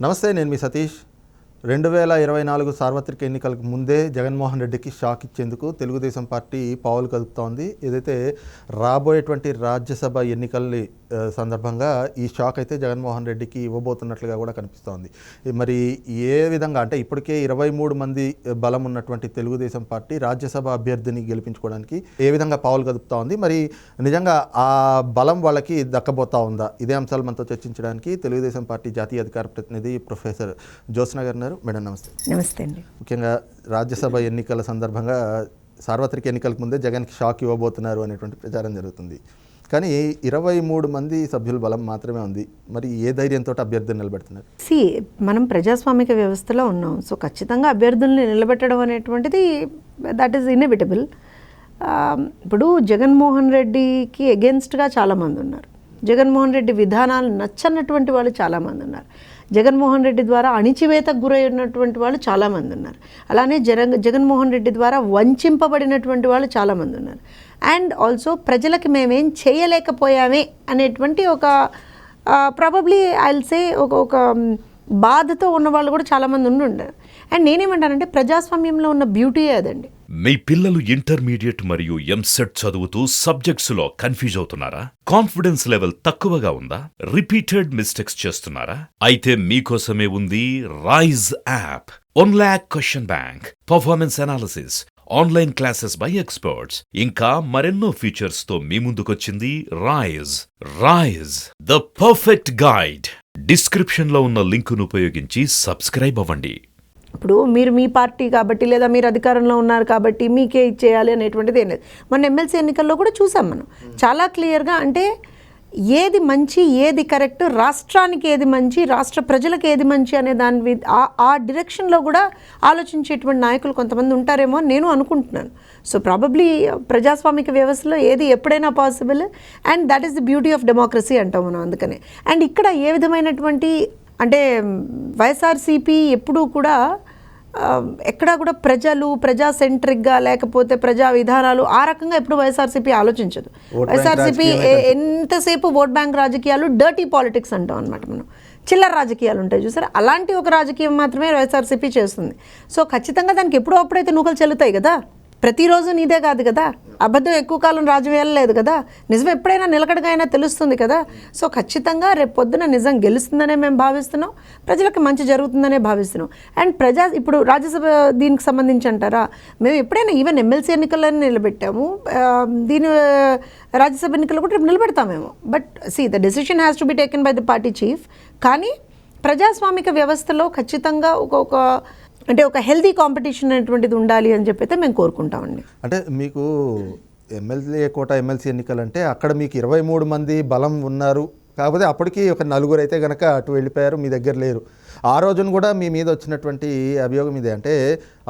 నమస్తే, నేను మీ సతీష్. 2024 సార్వత్రిక ఎన్నికలకు ముందే జగన్మోహన్ రెడ్డికి షాక్ ఇచ్చేందుకు తెలుగుదేశం పార్టీ పావులు కదుపుతోంది. ఏదైతే రాబోయేటువంటి రాజ్యసభ ఎన్నికల సందర్భంగా ఈ షాక్ అయితే జగన్మోహన్ రెడ్డికి ఇవ్వబోతున్నట్లుగా కూడా కనిపిస్తోంది. మరి ఏ విధంగా అంటే ఇప్పటికే 23 మంది బలం ఉన్నటువంటి తెలుగుదేశం పార్టీ రాజ్యసభ అభ్యర్థిని గెలిపించుకోవడానికి ఏ విధంగా పావులు కదుపుతా ఉంది, మరి నిజంగా ఆ బలం వాళ్ళకి దక్కబోతా ఉందా? ఇదే అంశాలు మనతో చర్చించడానికి తెలుగుదేశం పార్టీ జాతీయ అధికార ప్రతినిధి ప్రొఫెసర్ జ్యోత్స్న గారు ఉన్నారు. మేడం నమస్తే. నమస్తే అండి. ముఖ్యంగా రాజ్యసభ ఎన్నికల సందర్భంగా సార్వత్రిక ఎన్నికలకు ముందే జగన్కి షాక్ ఇవ్వబోతున్నారు అనేటువంటి ప్రచారం జరుగుతుంది. కానీ 23 మంది సభ్యుల బలం మాత్రమే ఉంది. మరి ఏ ధైర్యంతో అభ్యర్థులు నిలబెడుతున్నారు? మనం ప్రజాస్వామిక వ్యవస్థలో ఉన్నాం. సో ఖచ్చితంగా అభ్యర్థుల్ని నిలబెట్టడం అనేటువంటిది దట్ ఈస్ ఇన్ఎవిటబుల్. ఇప్పుడు జగన్మోహన్ రెడ్డికి ఎగెన్స్ట్గా చాలామంది ఉన్నారు. జగన్మోహన్ రెడ్డి విధానాలు నచ్చనటువంటి వాళ్ళు చాలామంది ఉన్నారు. జగన్మోహన్ రెడ్డి ద్వారా అణిచివేతకు గురైనటువంటి వాళ్ళు చాలామంది ఉన్నారు. అలానే జగన్మోహన్ రెడ్డి ద్వారా వంచింపబడినటువంటి వాళ్ళు చాలామంది ఉన్నారు. అండ్ ఆల్సో ప్రజలకి మేమేం చేయలేకపోయామే అనేటువంటి ఒక ప్రాబబ్లీ ఐ విల్ సే ఒక బాధతో ఉన్న వాళ్ళు కూడా చాలామంది ఉండారు. అండ్ నేనేమంటానంటే ప్రజాస్వామ్యంలో ఉన్న బ్యూటీయే అదండి. మీ పిల్లలు ఇంటర్మీడియట్ మరియు ఎంసెట్ చదువుతూ సబ్జెక్ట్స్ లో కన్ఫ్యూజ్ అవుతున్నారా? కాన్ఫిడెన్స్ లెవెల్ తక్కువగా ఉందా? రిపీటెడ్ మిస్టేక్స్ చేస్తున్నారా? అయితే మీకోసమే ఉంది Rise app. 1 lakh question bank, performance analysis, online classes by experts, ఇంకా మరెన్నో ఫీచర్స్ తో మీ ముందుకొచ్చింది Rise the perfect guide. Description లో ఉన్న లింకును ఉపయోగించి సబ్స్క్రైబ్ అవ్వండి. ఇప్పుడు మీరు మీ పార్టీ కాబట్టి లేదా మీరు అధికారంలో ఉన్నారు కాబట్టి మీకే ఇచ్చేయాలి అనేటువంటిది ఏం లేదు. మన ఎమ్మెల్సీ ఎన్నికల్లో కూడా చూసాం మనం చాలా క్లియర్గా. అంటే ఏది మంచి, ఏది కరెక్ట్, రాష్ట్రానికి ఏది మంచి, రాష్ట్ర ప్రజలకు ఏది మంచి అనే దాని ఆ డిరెక్షన్లో కూడా ఆలోచించేటువంటి నాయకులు కొంతమంది ఉంటారేమో అని నేను అనుకుంటున్నాను. సో ప్రాబబ్లీ ప్రజాస్వామిక వ్యవస్థలో ఏది ఎప్పుడైనా possible. And that is the beauty of democracy అంటాం మనం. అందుకనే అండ్ ఇక్కడ ఏ విధమైనటువంటి అంటే వైఎస్ఆర్సీపీ ఎప్పుడూ కూడా ఎక్కడా కూడా ప్రజా సెంట్రిక్గా లేకపోతే ప్రజా విధానాలు ఆ రకంగా ఎప్పుడు వైఎస్ఆర్సీపీ ఆలోచించదు. వైఎస్ఆర్సీపీ ఎంతసేపు ఓట్ బ్యాంక్ రాజకీయాలు, డర్టీ పాలిటిక్స్ అంటాం అనమాట మనం. చిల్లర రాజకీయాలు ఉంటాయి చూసారా, అలాంటి ఒక రాజకీయం మాత్రమే వైఎస్ఆర్సీపీ చేస్తుంది. సో ఖచ్చితంగా దానికి ఎప్పుడో అప్పుడైతే నూకలు చెల్లుతాయి కదా. ప్రతిరోజు నీదే కాదు కదా, అబద్ధం ఎక్కువ కాలం రాజు వేయలేదు కదా, నిజం ఎప్పుడైనా నిలకడగా అయినా తెలుస్తుంది కదా. సో ఖచ్చితంగా రేపు పొద్దున నిజం గెలుస్తుందనే మేము భావిస్తున్నాం, ప్రజలకు మంచి జరుగుతుందనే భావిస్తున్నాం. అండ్ ఇప్పుడు రాజ్యసభ దీనికి సంబంధించి అంటారా, మేము ఎప్పుడైనా ఈవెన్ ఎమ్మెల్సీ ఎన్నికలను నిలబెట్టాము, దీని రాజ్యసభ ఎన్నికలు కూడా రేపు నిలబెడతామేమో. But the decision has to be taken by the party chief. కానీ ప్రజాస్వామిక వ్యవస్థలో ఖచ్చితంగా ఒక హెల్దీ కాంపిటీషన్ అనేటువంటిది ఉండాలి అని చెప్పి అయితే మేము కోరుకుంటామండి. అంటే మీకు ఎమ్మెల్యే కోట ఎమ్మెల్సీ ఎన్నికలు అంటే అక్కడ మీకు 23 మంది బలం ఉన్నారు. కాకపోతే అప్పటికి ఒక 4 అయితే కనుక అటు వెళ్ళిపోయారు, మీ దగ్గర లేరు. ఆ రోజున కూడా మీ మీద వచ్చినటువంటి అభియోగం ఇదే, అంటే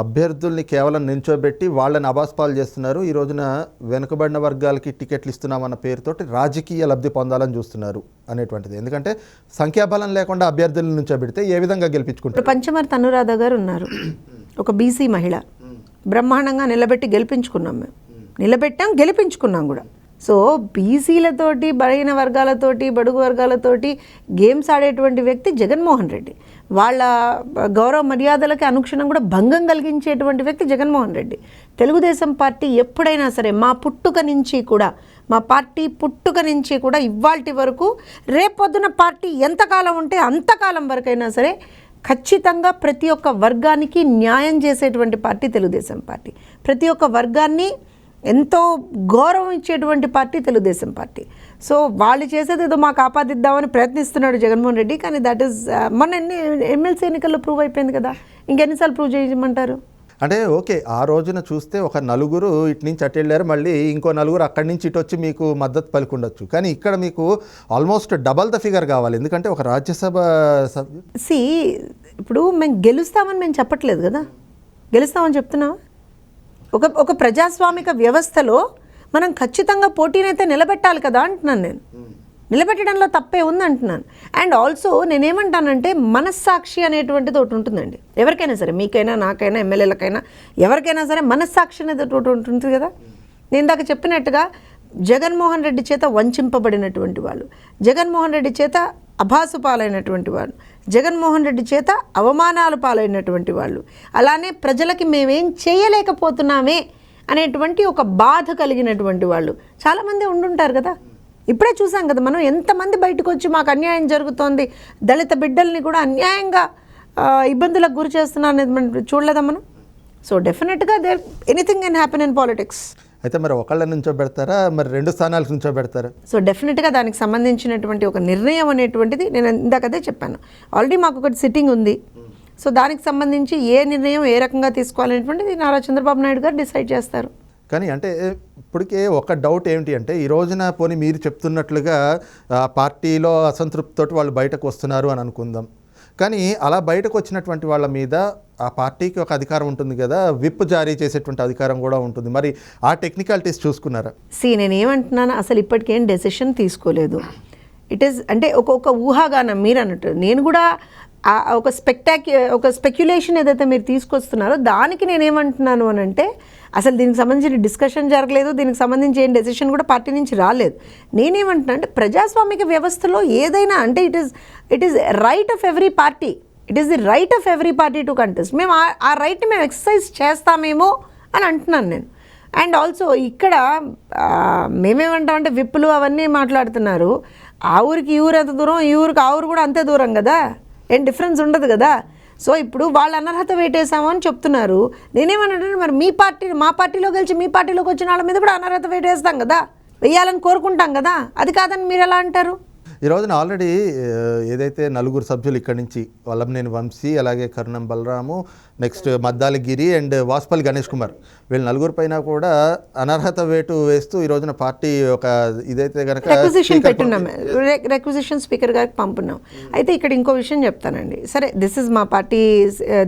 అభ్యర్థుల్ని కేవలం నిల్చోబెట్టి వాళ్ళని అబాస్పాలు చేస్తున్నారు. ఈ రోజున వెనుకబడిన వర్గాలకి టికెట్లు ఇస్తున్నామన్న పేరుతోటి రాజకీయ లబ్ధి పొందాలని చూస్తున్నారు అనేటువంటిది. ఎందుకంటే సంఖ్యాబలం లేకుండా అభ్యర్థులను నిల్చోబెడితే ఏ విధంగా గెలిపించుకుంటారు? పంచమర్తి అనురాధ గారు ఉన్నారు, ఒక బీసీ మహిళ. బ్రహ్మాండంగా నిలబెట్టి గెలిపించుకున్నాం, మేము నిలబెట్టాం, గెలిపించుకున్నాం కూడా. సో బీసీలతోటి, బలహీన వర్గాలతోటి, బడుగు వర్గాలతోటి గేమ్స్ ఆడేటువంటి వ్యక్తి జగన్మోహన్ రెడ్డి. వాళ్ళ గౌరవ మర్యాదలకి అనుక్షణం కూడా భంగం కలిగించేటువంటి వ్యక్తి జగన్మోహన్ రెడ్డి. తెలుగుదేశం పార్టీ ఎప్పుడైనా సరే మా పార్టీ పుట్టుక నుంచి కూడా ఇవాల్టి వరకు, రేపొద్దున పార్టీ ఎంతకాలం ఉంటే అంతకాలం వరకైనా సరే ఖచ్చితంగా ప్రతి ఒక్క వర్గానికి న్యాయం చేసేటువంటి పార్టీ తెలుగుదేశం పార్టీ. ప్రతి ఒక్క వర్గాన్ని ఎంతో గౌరవం ఇచ్చేటువంటి పార్టీ తెలుగుదేశం పార్టీ. సో వాళ్ళు చేసేది ఏదో మాకు ఆపాదిద్దామని ప్రయత్నిస్తున్నాడు జగన్మోహన్ రెడ్డి. కానీ దట్ ఈస్ మొన్న ఎమ్మెల్సీ ఎన్నికల్లో ప్రూవ్ అయిపోయింది కదా, ఇంకెన్నిసార్లు ప్రూవ్ చేయమంటారు? అంటే ఓకే, ఆ రోజున చూస్తే ఒక 4 ఇటు నుంచి అటు వెళ్ళారు, మళ్ళీ ఇంకో 4 అక్కడి నుంచి ఇటు వచ్చి మీకు మద్దతు పలుకుండొచ్చు. కానీ ఇక్కడ మీకు ఆల్మోస్ట్ డబల్ ద ఫిగర్ కావాలి. ఎందుకంటే ఒక రాజ్యసభ ఇప్పుడు మేము గెలుస్తామని మేము చెప్పట్లేదు కదా, గెలుస్తామని చెప్తున్నావా? ఒక ప్రజాస్వామిక వ్యవస్థలో మనం ఖచ్చితంగా పోటీనైతే నిలబెట్టాలి కదా అంటున్నాను నేను. నిలబెట్టడంలో తప్పే ఉంది అంటున్నాను. అండ్ ఆల్సో నేనేమంటానంటే మనస్సాక్షి అనేటువంటిది ఒకటి ఉంటుందండి ఎవరికైనా సరే, మీకైనా, నాకైనా, ఎమ్మెల్యేలకైనా, ఎవరికైనా సరే మనస్సాక్షి అనేది ఒకటి ఉంటుంది కదా. నేను ఇందాక చెప్పినట్టుగా జగన్మోహన్ రెడ్డి చేత వంచింపబడినటువంటి వాళ్ళు, జగన్మోహన్ రెడ్డి చేత అభాసుపాలైనటువంటి వాడు, జగన్మోహన్ రెడ్డి చేత అవమానాలు పాలైనటువంటి వాళ్ళు, అలానే ప్రజలకి మేమేం చేయలేకపోతున్నామే అనేటువంటి ఒక బాధ కలిగినటువంటి వాళ్ళు చాలామంది ఉండుంటారు కదా. ఇప్పుడే చూసాం కదా మనం, ఎంతమంది బయటకు వచ్చి మాకు అన్యాయం జరుగుతోంది, దళిత బిడ్డల్ని కూడా అన్యాయంగా ఇబ్బందులకు గురి చేస్తున్నారు అనేది మనం చూడలేదా మనం. సో డెఫినెట్గా anything can happen in politics. అయితే మరి ఒకళ్ళ నుంచో పెడతారా, మరి 2 స్థానాలకు నుంచో పెడతారా? సో డెఫినెట్గా దానికి సంబంధించినటువంటి ఒక నిర్ణయం అనేటువంటిది నేను ఇందాకదే చెప్పాను. ఆల్రెడీ మాకు ఒకటి సిట్టింగ్ ఉంది. సో దానికి సంబంధించి ఏ నిర్ణయం ఏ రకంగా తీసుకోవాలనేటువంటిది నారా చంద్రబాబు నాయుడు గారు డిసైడ్ చేస్తారు. కానీ అంటే ఇప్పటికే ఒక డౌట్ ఏమిటి అంటే, ఈ రోజున పోనీ మీరు చెప్తున్నట్లుగా పార్టీలో అసంతృప్తితోటి వాళ్ళు బయటకు వస్తున్నారు అని అనుకుందాం. కానీ అలా బయటకు వచ్చినటువంటి వాళ్ళ మీద ఆ పార్టీకి ఒక అధికారం ఉంటుంది కదా, విప్ జారీ చేసేటువంటి అధికారం కూడా ఉంటుంది. మరి ఆ టెక్నికాలిటీస్ చూసుకున్నారా? నేను ఏమంటున్నాను, అసలు ఇప్పటికేం డెసిషన్ తీసుకోలేదు. ఇట్ ఈస్ అంటే ఒక ఊహాగానం మీరు అన్నట్టు. నేను కూడా ఒక స్పెక్యులేషన్ ఏదైతే మీరు తీసుకొస్తున్నారో దానికి నేనేమంటున్నాను అని అంటే, అసలు దీనికి సంబంధించిన డిస్కషన్ జరగలేదు, దీనికి సంబంధించి ఏం డెసిషన్ కూడా పార్టీ నుంచి రాలేదు. నేనేమంటున్నా అంటే, ప్రజాస్వామిక వ్యవస్థలో ఏదైనా అంటే it is right of every party, it is the right of every party to contest. మేము ఆ రైట్ని మేము ఎక్సర్సైజ్ చేస్తామేమో అని అంటున్నాను నేను. అండ్ ఆల్సో ఇక్కడ మేమేమంటామంటే విప్పులు అవన్నీ మాట్లాడుతున్నారు. ఆ ఊరికి ఈ ఊరు ఎంత దూరం, ఈ ఊరికి ఆ ఊరు కూడా అంతే దూరం కదా, ఏం డిఫరెన్స్ ఉండదు కదా. సో ఇప్పుడు వాళ్ళు అనర్హత వేటేసాము అని చెప్తున్నారు. నేనేమన్నా మరి మా పార్టీలో గెలిచి మీ పార్టీలోకి వచ్చిన వాళ్ళ మీద కూడా అనర్హత వేటేస్తాం కదా, వెయ్యాలని కోరుకుంటాం కదా, అది కాదని మీరు ఎలా అంటారు? ఈ రోజున ఆల్రెడీ ఏదైతే 4 సభ్యులు ఇక్కడి నుంచి వల్లంనేని వంశీ, అలాగే కరుణం బలరాము, నెక్స్ట్ మద్దాలి గిరి అండ్ వాసుపల్లి గణేష్ కుమార్, వీళ్ళు 4 పైన కూడా అనర్హత వేటు వేస్తూ ఈ రోజున పార్టీ ఒక ఇదైతే కనుక రిక్విజిషన్ స్పీకర్ గారికి పంపున్నాం. అయితే ఇక్కడ ఇంకో విషయం చెప్తానండి. సరే, దిస్ ఇస్ మా పార్టీ,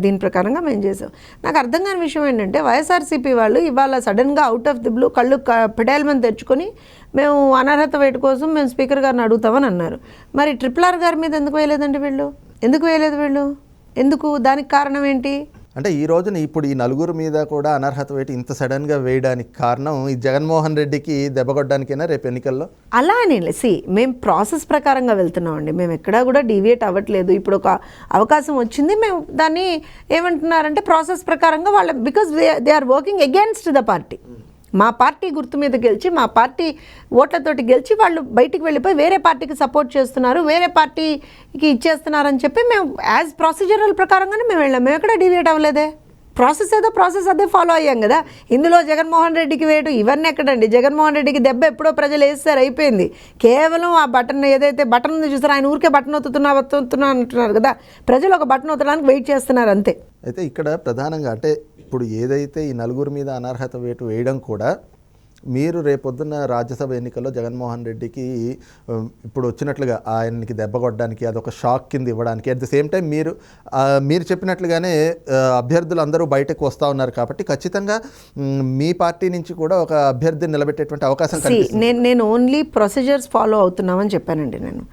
దీని ప్రకారంగా మేము చేసాం. నాకు అర్థం కాని విషయం ఏంటంటే, వైఎస్ఆర్సీపీ వాళ్ళు ఇవాళ సడన్గా అవుట్ ఆఫ్ ది బ్లూ కళ్ళు పిడాల్మని తెచ్చుకొని మేము అనర్హత వేటు కోసం మేము స్పీకర్ గారిని అడుగుతామని అన్నారు. మరి RRR గారి మీద ఎందుకు వేయలేదండి వీళ్ళు? ఎందుకు దానికి కారణం ఏంటి అంటే, ఈ రోజున ఇప్పుడు ఈ 4 మీద కూడా అనర్హత వేటు ఇంత సడన్గా వేయడానికి కారణం ఈ జగన్మోహన్ రెడ్డికి దెబ్బకొట్టడానికైనా రేపు ఎన్నికల్లో? అలా అని మేము ప్రాసెస్ ప్రకారంగా వెళ్తున్నామండి. మేము ఎక్కడా కూడా డీవియేట్ అవ్వట్లేదు. ఇప్పుడు ఒక అవకాశం వచ్చింది, మేము దాన్ని ఏమంటున్నారంటే ప్రాసెస్ ప్రకారంగా because they are working against the party. మా పార్టీ గుర్తు మీద గెలిచి, మా పార్టీ ఓట్లతోటి గెలిచి వాళ్ళు బయటికి వెళ్ళిపోయి వేరే పార్టీకి సపోర్ట్ చేస్తున్నారు, వేరే పార్టీకి ఇచ్చేస్తున్నారని చెప్పి మేము యాజ్ ప్రొసీజరల్ ప్రకారంగానే మేము వెళ్ళాం. మేము ఎక్కడ డీవియేట్ అవ్వలేదే. ప్రాసెస్ అదే ఫాలో అయ్యాం కదా. ఇందులో జగన్మోహన్ రెడ్డికి వేటు ఇవన్నీ ఎక్కడండి? జగన్మోహన్ రెడ్డికి దెబ్బ ఎప్పుడో ప్రజలు వేస్తారు, అయిపోయింది. కేవలం ఆ బటన్ ఏదైతే బటన్ చూసారో, ఆయన ఊరికే బటన్ ఒత్తుతున్నా అంటున్నారు కదా, ప్రజలు ఒక బటన్ ఒత్తడానికి వెయిట్ చేస్తున్నారు అంతే. అయితే ఇక్కడ ప్రధానంగా అంటే ఇప్పుడు ఏదైతే ఈ 4 మీద అనర్హత వేటు వేయడం కూడా, మీరు రేపొద్దున్న రాజ్యసభ ఎన్నికల్లో జగన్మోహన్ రెడ్డికి ఇప్పుడు వచ్చినట్లుగా ఆయనకి దెబ్బ కొట్టడానికి, అదొక షాక్ కింద ఇవ్వడానికి, అట్ ది సేమ్ టైం మీరు చెప్పినట్లుగానే అభ్యర్థులు అందరూ బయటకు వస్తూ ఉన్నారు కాబట్టి ఖచ్చితంగా మీ పార్టీ నుంచి కూడా ఒక అభ్యర్థిని నిలబెట్టేటువంటి అవకాశం కనిపిస్తుంది. నేను ఓన్లీ ప్రొసీజర్స్ ఫాలో అవుతున్నామని చెప్పానండి నేను.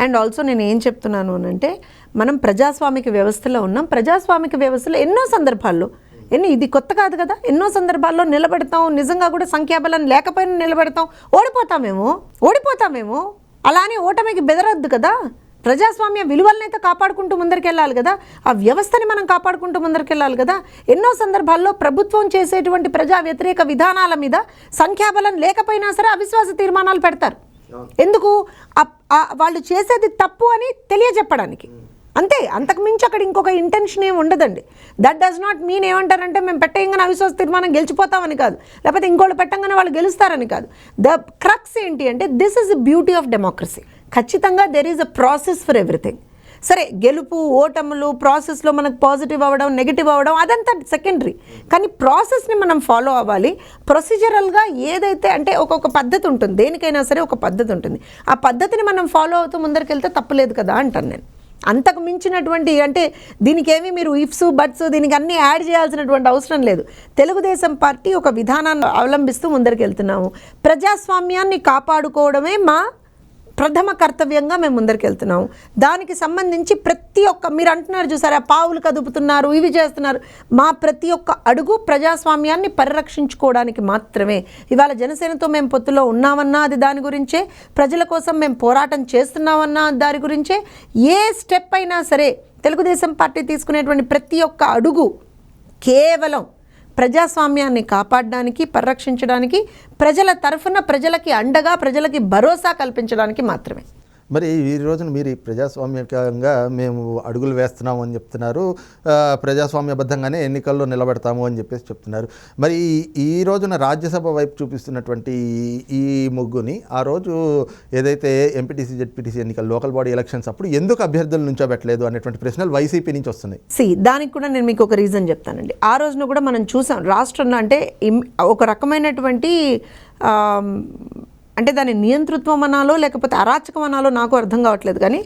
అండ్ ఆల్సో నేను ఏం చెప్తున్నాను అని అంటే, మనం ప్రజాస్వామిక వ్యవస్థలో ఉన్నాం. ప్రజాస్వామిక వ్యవస్థలో ఎన్నో సందర్భాల్లో, ఇది కొత్త కాదు కదా, ఎన్నో సందర్భాల్లో నిలబెడతాం. నిజంగా కూడా సంఖ్యాబలం లేకపోయినా నిలబెడతాం. ఓడిపోతామేమో అలానే ఓటమికి బెదరద్దు కదా. ప్రజాస్వామ్య విలువలనైతే కాపాడుకుంటూ ముందరికెళ్ళాలి కదా, ఆ వ్యవస్థని మనం కాపాడుకుంటూ ముందరికెళ్ళాలి కదా. ఎన్నో సందర్భాల్లో ప్రభుత్వం చేసేటువంటి ప్రజా వ్యతిరేక విధానాల మీద సంఖ్యాబలం లేకపోయినా సరే అవిశ్వాస తీర్మానాలు పెడతారు. ఎందుకు? వాళ్ళు చేసేది తప్పు అని తెలియజెప్పడానికి, అంతే. అంతకుమించి అక్కడ ఇంకొక ఇంటెన్షన్ ఏమి ఉండదండి. దట్ డస్ నాట్ మీన్ ఏమంటారంటే మేము పెట్టగానే అవిశ్వాస తీర్మానం గెలిచిపోతామని కాదు, లేకపోతే ఇంకోళ్ళు పెట్టగానే వాళ్ళు గెలుస్తారని కాదు. ద క్రక్స్ ఏంటి అంటే, this is the beauty of democracy. ఖచ్చితంగా there is a process for everything. సరే, గెలుపు ఓటములు ప్రాసెస్లో మనకు పాజిటివ్ అవ్వడం, నెగిటివ్ అవ్వడం అదంతా సెకండరీ. కానీ ప్రాసెస్ని మనం ఫాలో అవ్వాలి. ప్రొసీజరల్గా ఏదైతే అంటే ఒక్కొక్క పద్ధతి ఉంటుంది, దేనికైనా సరే ఒక పద్ధతి ఉంటుంది. ఆ పద్ధతిని మనం ఫాలో అవుతూ ముందరికెళ్తే తప్పులేదు కదా అంటాను నేను. అంతకు మించినటువంటి అంటే దీనికి ఏమి మీరు ఇఫ్స్ బట్స్ దీనికి అన్నీ యాడ్ చేయాల్సినటువంటి అవసరం లేదు. తెలుగుదేశం పార్టీ ఒక విధానాన్ని అవలంబిస్తూ ముందరికి వెళ్తున్నాము. ప్రజాస్వామ్యాన్ని కాపాడుకోవడమే మా ప్రథమ కర్తవ్యంగా మేము ముందరికి వెళ్తున్నాం. దానికి సంబంధించి ప్రతి ఒక్క మీరు అంటున్నారు చూసారా, పావులు కదుపుతున్నారు, ఇవి చేస్తున్నారు, మా ప్రతి ఒక్క అడుగు ప్రజాస్వామ్యాన్ని పరిరక్షించుకోవడానికి మాత్రమే. ఇవాళ జనసేనతో మేము పొత్తులో ఉన్నామన్నా అది దాని గురించే, ప్రజల కోసం మేము పోరాటం చేస్తున్నామన్నా దాని గురించే. ఏ స్టెప్ అయినా సరే తెలుగుదేశం పార్టీ తీసుకునేటువంటి ప్రతి ఒక్క అడుగు కేవలం ప్రజాస్వామ్యాన్ని కాపాడడానికి, పరిరక్షించడానికి, ప్రజల తరఫున ప్రజలకి అండగా, ప్రజలకి భరోసా కల్పించడానికి మాత్రమే. మరి ఈ రోజున మీరు ప్రజాస్వామ్యకంగా మేము అడుగులు వేస్తున్నాము అని చెప్తున్నారు, ప్రజాస్వామ్యబద్ధంగానే ఎన్నికల్లో నిలబెడతాము అని చెప్పేసి చెప్తున్నారు. మరి ఈ రోజున రాజ్యసభ వైపు చూపిస్తున్నటువంటి ఈ ముగ్గుని ఆ రోజు ఏదైతే ఎంపీటీసీ జెడ్పీటీసీ ఎన్నికలు లోకల్ బాడీ ఎలక్షన్స్ అప్పుడు ఎందుకు అభ్యర్థులు నుంచోబెట్టలేదు అనేటువంటి ప్రశ్నలు వైసీపీ నుంచి వస్తున్నాయి. దానికి కూడా నేను మీకు ఒక రీజన్ చెప్తానండి. ఆ రోజున కూడా మనం చూసాం రాష్ట్రంలో అంటే ఒక రకమైనటువంటి అంటే దాని నియంతృత్వం అనాలో లేకపోతే అరాచకం అనాలో నాకు అర్థం కావట్లేదు, కానీ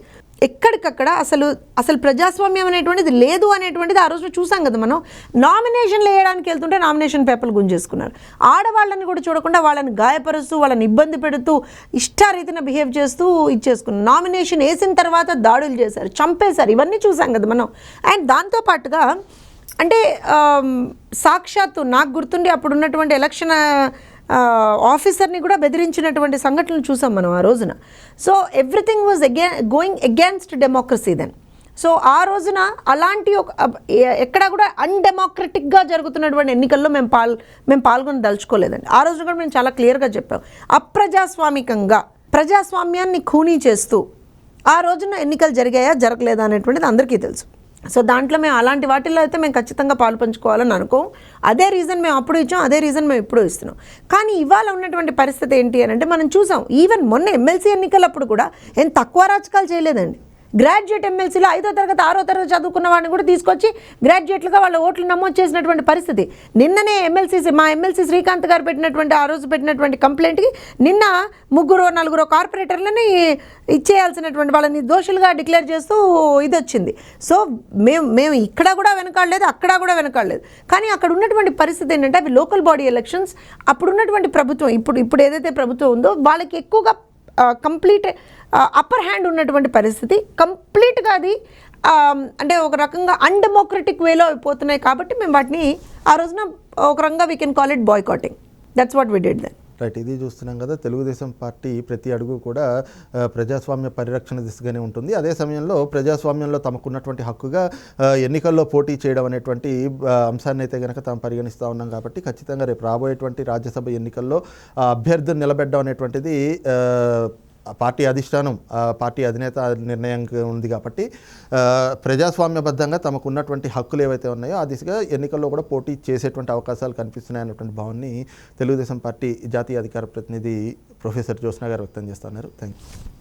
ఎక్కడికక్కడ అసలు ప్రజాస్వామ్యం అనేటువంటిది లేదు అనేటువంటిది ఆ రోజు చూసాం కదా మనం. నామినేషన్లు వేయడానికి వెళ్తుంటే నామినేషన్ పేపర్లు గుంజేసుకున్నారు. ఆడవాళ్ళని కూడా చూడకుండా వాళ్ళని గాయపరుస్తూ, వాళ్ళని ఇబ్బంది పెడుతూ, ఇష్టారీతిన బిహేవ్ చేస్తూ ఇచ్చేసుకున్నారు. నామినేషన్ వేసిన తర్వాత దాడులు చేశారు, చంపేశారు, ఇవన్నీ చూసాం కదా మనం. అండ్ దాంతోపాటుగా అంటే సాక్షాత్తు నాకు గుర్తుండి అప్పుడు ఉన్నటువంటి ఎలక్షన్ ఆఫీసర్ని కూడా బెదిరించినటువంటి సంఘటనలు చూసాం మనం ఆ రోజున. So everything was going against democracy then. సో ఆ రోజున అలాంటి ఎక్కడ కూడా అన్డెమోక్రటిక్గా జరుగుతున్నటువంటి ఎన్నికల్లో మేము పాల్గొని దలుచుకోలేదండి. ఆ రోజున కూడా మేము చాలా క్లియర్గా చెప్పాం. అప్రజాస్వామికంగా ప్రజాస్వామ్యాన్ని ఖూనీ చేస్తూ ఆ రోజున ఎన్నికలు జరిగాయా జరగలేదా అనేటువంటిది అందరికీ తెలుసు. సో దాంట్లో మేము అలాంటి వాటిల్లో అయితే మేము ఖచ్చితంగా పాలు పంచుకోవాలని అనుకోం. అదే రీజన్ మేము అప్పుడు ఇచ్చాం, అదే రీజన్ మేము ఇప్పుడు ఇస్తున్నాం. కానీ ఇవాళ ఉన్నటువంటి పరిస్థితి ఏంటి అని అంటే మనం చూసాం, ఈవెన్ మొన్న ఎమ్మెల్సీ ఎన్నికలప్పుడు కూడా ఏం తక్కువ రాజకాలు చేయలేదండి. గ్రాడ్యుయేట్ ఎమ్మెల్సీలో 5వ తరగతి 6వ తరగతి చదువుకున్న వాడిని కూడా తీసుకొచ్చి గ్రాడ్యుయేట్లుగా వాళ్ళ ఓట్లు నమోదు చేసినటువంటి పరిస్థితి. నిన్ననే మా ఎమ్మెల్సీ శ్రీకాంత్ గారు ఆ రోజు పెట్టినటువంటి కంప్లైంట్కి నిన్న 3-4 కార్పొరేటర్లని ఇచ్చేయాల్సినటువంటి వాళ్ళని దోషులుగా డిక్లేర్ చేస్తూ ఇది వచ్చింది. సో మేము ఇక్కడ కూడా వెనకాడలేదు, అక్కడ కూడా వెనకాడలేదు. కానీ అక్కడ ఉన్నటువంటి పరిస్థితి ఏంటంటే అవి లోకల్ బాడీ ఎలక్షన్స్. అప్పుడు ఉన్నటువంటి ప్రభుత్వం ఇప్పుడు ఏదైతే ప్రభుత్వం ఉందో వాళ్ళకి ఎక్కువగా కంప్లీట్ అప్పర్ హ్యాండ్ ఉన్నటువంటి పరిస్థితి. కంప్లీట్గా అది అంటే ఒక రకంగా అన్డెమోక్రటిక్ వేలో అయిపోతున్నాయి. కాబట్టి మేము వాటిని ఆ రోజున ఒక రకంగా we can call it boycotting. That's what we did then. Right, ఇది చూస్తున్నాం కదా, తెలుగుదేశం పార్టీ ప్రతి అడుగు కూడా ప్రజాస్వామ్య పరిరక్షణ దిశగానే ఉంటుంది. అదే సమయంలో ప్రజాస్వామ్యంలో తమకున్నటువంటి హక్కుగా ఎన్నికల్లో పోటీ చేయడం అనేటువంటి అంశాన్ని అయితే కనుక తాము పరిగణిస్తూ ఉన్నాం. కాబట్టి ఖచ్చితంగా రేపు రాబోయేటువంటి రాజ్యసభ ఎన్నికల్లో అభ్యర్థిని నిలబెట్టడం అనేటువంటిది పార్టీ అధిష్టానం, పార్టీ అధినేత నిర్ణయం ఉంది. కాబట్టి ప్రజాస్వామ్యబద్ధంగా తమకు ఉన్నటువంటి హక్కులు ఏవైతే ఉన్నాయో ఆ దిశగా ఎన్నికల్లో కూడా పోటీ చేసేటువంటి అవకాశాలు కనిపిస్తున్నాయి అన్నటువంటి భావాన్ని తెలుగుదేశం పార్టీ జాతీయ అధికార ప్రతినిధి ప్రొఫెసర్ జ్యోత్స్న గారు వ్యక్తం చేస్తున్నారు. Thank you.